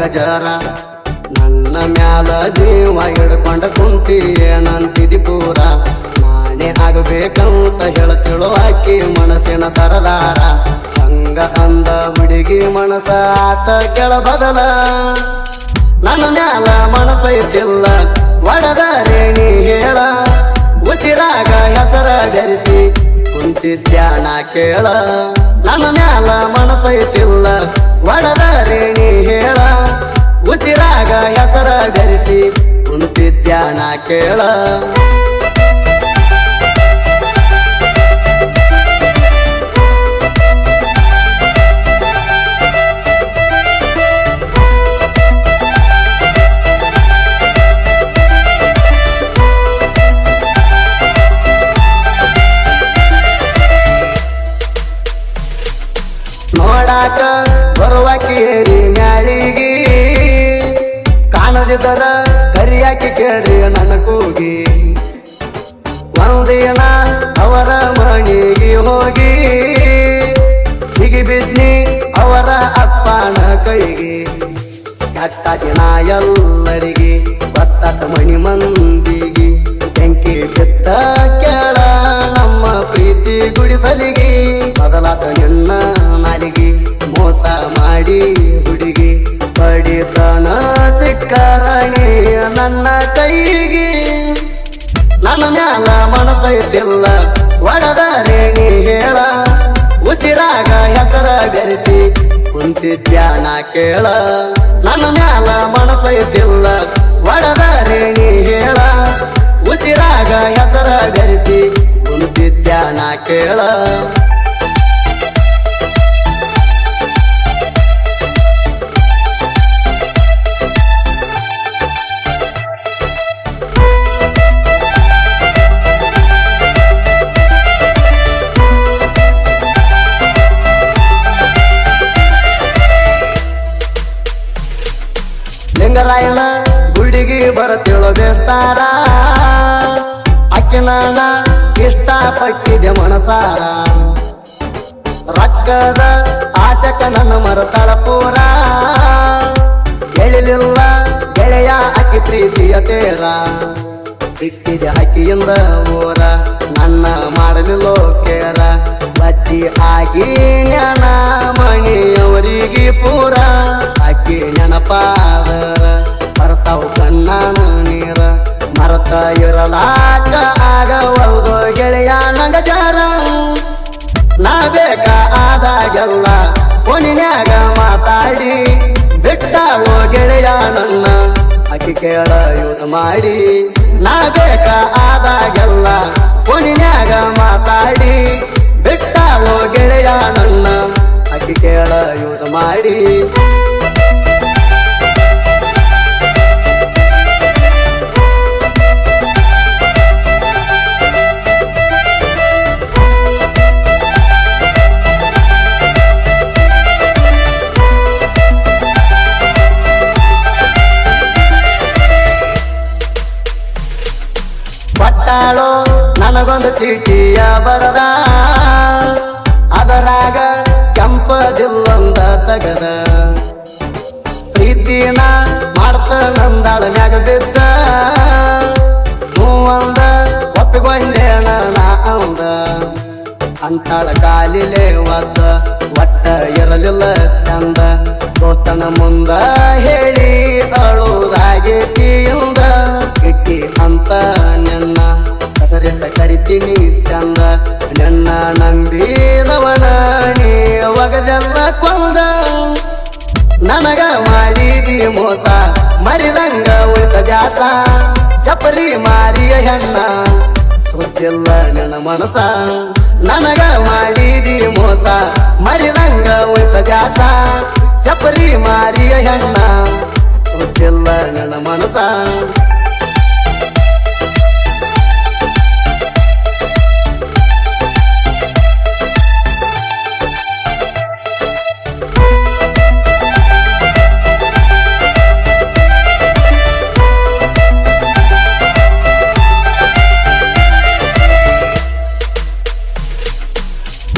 ಗಜರ ನನ್ನ ಮ್ಯಾಲ ಜೀವ ಹಿಡ್ಕೊಂಡ ಕುಂತಿ ಏನಂತಿದಿ ಪೂರ ನಾನೇ ಆಗಬೇಕಂತ ಹೇಳ್ತಿಳು ಆಕಿ ಮನಸ್ಸಿನ ಸರದಾರ ಹಂಗ ಅಂದ ಹುಡುಗಿ ಮನಸ ಆತ ಕೆಳ ಬದಲ ನನ್ನ ಮ್ಯಾಲ ಮನಸೈತಿಲ್ಲ ಒಡದ ರೇಣಿ ಹೇಳ ಉಸಿರಾಗ ಹೆಸರ ಬೆರೆಸಿ ಕುಂತಿದ್ಯಾನ ಕೇಳ ನನ್ನ ಮ್ಯಾಲ ಮನಸೈತಿಲ್ಲ ಒಡದ ರೇಣಿ ಹೇಳ ಉಸಿರಾಗ ಹೆಸರ ಬೆರೆಸಿ ಕುಂತಿದ್ಯಾನ ಕೇಳ ನೋಡಾಕ ಬರುವಾಕೇರಿ ಮ್ಯಾಳಿಗಿ ಕಾಣದಿದ್ದರ ಕರಿಯಾಕಿ ಕೇಳಿ ನನ್ನ ಕೂಗಿ ಒಂದಿನ ಅವರ ಮಣಿಗೆ ಹೋಗಿ ಸಿಗಿ ಬಿದ್ನಿ ಅವರ ಅಪ್ಪನ ಕೈಗೆ ಕೆಟ್ಟ ದಿನ ಎಲ್ಲರಿಗೆ ಬತ್ತಟ ಮಣಿ ಮಂದಿಗೆ ಬೆಂಕಿ ಬಿತ್ತ ಕೇಳ ನಮ್ಮ ಪ್ರೀತಿ ಗುಡಿಸಲಿಗೆ ಮೊದಲಾತ ನಿನ್ನ ನಾಲಿಗೆ ಮೋಸ ಮಾಡಿ ಹುಡುಗಿ ಪಡಿತನ ಸಿಕ್ಕರಣಿ ನನ್ನ ಕೈಗೆ ನನ್ನ ಮ್ಯಾಲ ಮನಸೈತಿಲ್ಲ ಒಡದ ರೇಣಿ ಹೇಳ ಉಸಿರಾಗ ಹೆಸರ ಬೆರೆಸಿ ಕುಂತಿದ್ಯಾನ ಕೇಳ ನನ್ನ ಮ್ಯಾಲ ಮನಸೈತಿಲ್ಲ ಒಡದ ರೇಣಿ ಹೇಳ ಉಸಿರಾಗ ಹೆಸರ ಬೆರೆಸಿ ಕುಂತಿದ್ಯಾನ ಕೇಳ ಲಿಂಗರಾಯಣ ಗುಡಿಗೆ ಬರತಿಳೋ ಬೇಸ್ತಾರ ಅಕ್ಕಿನ ಇಷ್ಟಪಟ್ಟಿದೆ ಮನಸಾರ ರಕ್ಕದ ಆಸಕ ನನ್ನ ಮರತಳ ಪೂರ ಎಳಿಲಿಲ್ಲ ಗೆಳೆಯ ಅಕ್ಕಿ ಪ್ರೀತಿಯ ತೇರ ಬಿಟ್ಟಿದೆ ಅಕ್ಕಿಯಿಂದ ಊರ ನನ್ನ ಮಾಡಲಿಲ್ಲೋ ಕೇರ ಬಚ್ಚಿ ಆಗಿ ಜ್ಞಾನ ಮಣಿಯವರಿಗೆ ಪೂರ ಅಕ್ಕಿ ನೆನಪಾದರ ಬರ್ತಾವು ಕಣ್ಣಾನ ನೀರ ಮರತ ಇರಲಾಕ ಆಗವಲ್ಗೋ ಗೆಳೆಯ ನಂಗ ಜಾರ ನಾ ಬೇಕ ಆದಾಗೆಲ್ಲ ಫೋನಿನ್ಯಾಗ ಮಾತಾಡಿ ಬಿಟ್ಟಾವೋ ಗೆಳೆಯ ನನ್ನ ಅಕ್ಕಿ ಕೇಳ ಯೂಸ್ ಮಾಡಿ ನಾ ಬೇಕ ಆದಾಗೆಲ್ಲ ಫೋನಿನ್ಯಾಗ ಮಾತಾಡಿ ಬಿಟ್ಟಾವೋ ಗೆಳೆಯ ನನ್ನ ಅಕ್ಕಿ ಕೇಳ ಯೂಸ್ ಮಾಡಿ ಪಟ್ಟಾಳೋ ನನಗೊಂದು ಚೀಟಿಯ ಬರದ ಅದರಾಗ ಕೆಂಪದಿಲ್ಲೊಂದ ತಗದ ಪ್ರೀತಿನ ಮಾಡ್ತ ನಂದಾಳ ಮ್ಯಾಗ ಬಿದ್ದ ಹೂವಂದ ಒಪ್ಪಿಕೊಂಡೇಣ ನಾ ಅಂದ ಅಂತಾಳ ಕಾಲಿಲೆ ಒದ್ದ ಒಟ್ಟ ಇರಲಿಲ್ಲ ಚಂದ ದೋಸ್ತನ ಮುಂದ ಹೇಳಿ ಅಳುದಾಗೇತಿಯಿಂದ ಇಟ್ಟಿ ಅಂತ ನಿನ್ನ ಹೆಸರಿಟ್ಟ ಕರಿತೀನಿ ಚಂದ ನಿನ್ನ ನಂಬಿದವನ ನೀ ಒಗದೆಲ್ಲ ಕೊಂದ ನನಗ ಮಾಡಿದಿ ಮೋಸ ಮರಿದಂಗ ಉಳಿತ ದ್ಯಾಸ ಚಪರಿ ಮಾರಿಯ ಹೆಣ್ಣ ಸುದ್ದಿಲ್ಲ ನನ್ನ ಮನಸ ನನಗ ಮಾಡಿದಿ ಮೋಸ ಮರಿದಂಗ ಉಳಿತ ದ್ಯಾಸ ಚಪರಿ ಮಾರಿಯ ಹೆಣ್ಣ ಸುದ್ದಿಲ್ಲ ನನ್ನ ಮನಸ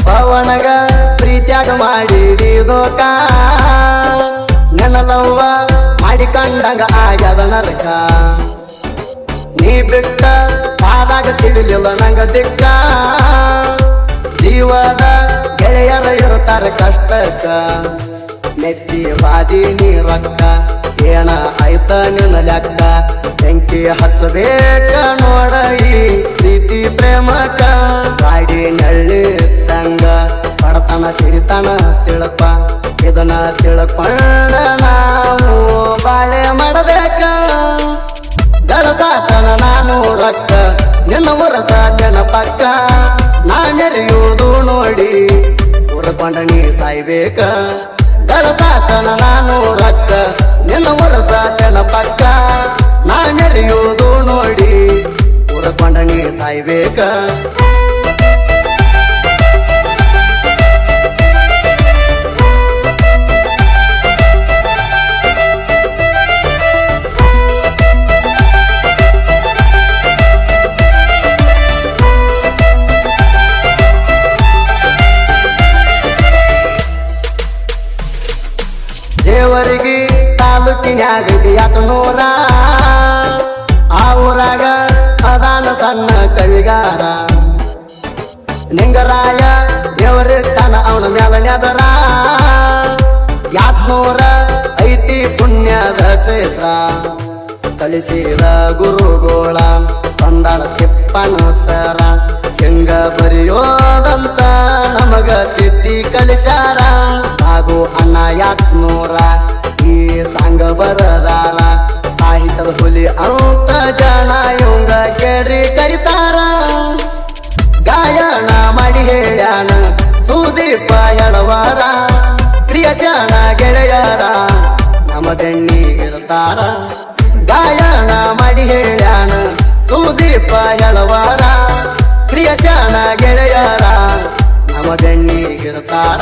ಪವನಗ ಪ್ರೀತ್ಯಾಗ ಮಾಡಿದಿ ದೋಕ ನೆನಲವ್ವ ಕಂಡಂಗ ಆಗ್ಯದ ನರಕ ನೀ ಬಿಟ್ಟ ಆದಾಗ ತಿಳಿಲಿಲ್ಲ ನಂಗ ದಿಕ್ಕ ಜೀವದ ಗೆಳೆಯರ ಇರ್ತಾರ ಕಷ್ಟಕ್ಕ ನೆಚ್ಚಿ ಬಾದಿ ನೀ ರೊಕ್ಕ ಏನ ಆಯ್ತ ನಿನ್ನ ಲೆಕ್ಕ ಬೆಂಕಿ ಹಚ್ಚಬೇಕ ನೋಡ ಈ ಪ್ರೀತಿ ಪ್ರೇಮಕ್ಕ ಗಾಡಿ ನಳ್ಳಿದ್ದಂಗ ಪಡತನ ಸಿರಿತನ ತಿಳಪ ಇದನ್ನ ತಿಳ್ಕೊಂಡ ನಾವು ಬಾಳೆ ಮಾಡಬೇಕ ಗಳಸಾತನ ನಾನು ರೊಕ್ಕ ನಿನ್ನ ಉರಸ ನೆನಪಕ್ಕ ನಾ ಮೆರೆಯುವುದು ನೋಡಿ ಉರ್ಕೊಂಡ ನೀ ಸಾಯ್ಬೇಕ ಗಳಸಾತನ ನಾನು ರೊಕ್ಕ ನಿನ್ನ ಉರಸ ನೆನಪಕ್ಕ ನಾ ಮೆರೆಯುವುದು ನೋಡಿ ಉರ್ಕೊಂಡ ನೀ ಸಾಯ್ಬೇಕ ದೇವರಿಗೆ ತಾಲೂಕಿನ್ಯಾಗದಿ 800 ಆ ಊರಾಗ ಅದಾನ ಸಣ್ಣ ಕವಿಗಾರ ನಿಂಗರಾಯ ದೇವರಿಟ್ಟನ ಅವನ ಮ್ಯಾಲ ನೆದರ 800 ಐತಿ ಪುಣ್ಯದ ಚೈತ್ರ ಕಲಿಸಿದ ಗುರುಗೋಳ ಬಂದಳ ತಿಪ್ಪನ ಸರ ಹೆಂಗ ಬರೆಯೋದಂತ ನಮಗ ತಿದ್ದಿ ಕಲಿಸ್ಯಾರ ಹಾಗೂ ಅಣ್ಣ 800 ಈ ಸಾಂಗ ಬರದಾರ ಸಾಹಿತ್ಯದ ಹುಲಿ ಅಂತ ಜನ ಇವಂಗ ಕೇಳ್ರಿ ಕರಿತಾರ ಗಾಯನ ಮಾಡಿ ಹೇಳ್ಯಾನ ಸುದೀಪ ಎಡವಾರ ಕ್ರಿಯಶಾನ ಗೆಳೆಯರ ನಮ್ಮ ಬೆನ್ನಿಗಿರ್ತಾರ ಗಾಯನ ಮಾಡಿ ಹೇಳ್ಯಾನ ಸುದೀಪ ಎಡವಾರ ಕ್ರಿಯಶಾನ ಗೆಳೆಯರ ನಮ್ಮ ಬೆನ್ನಿಗಿರ್ತಾರ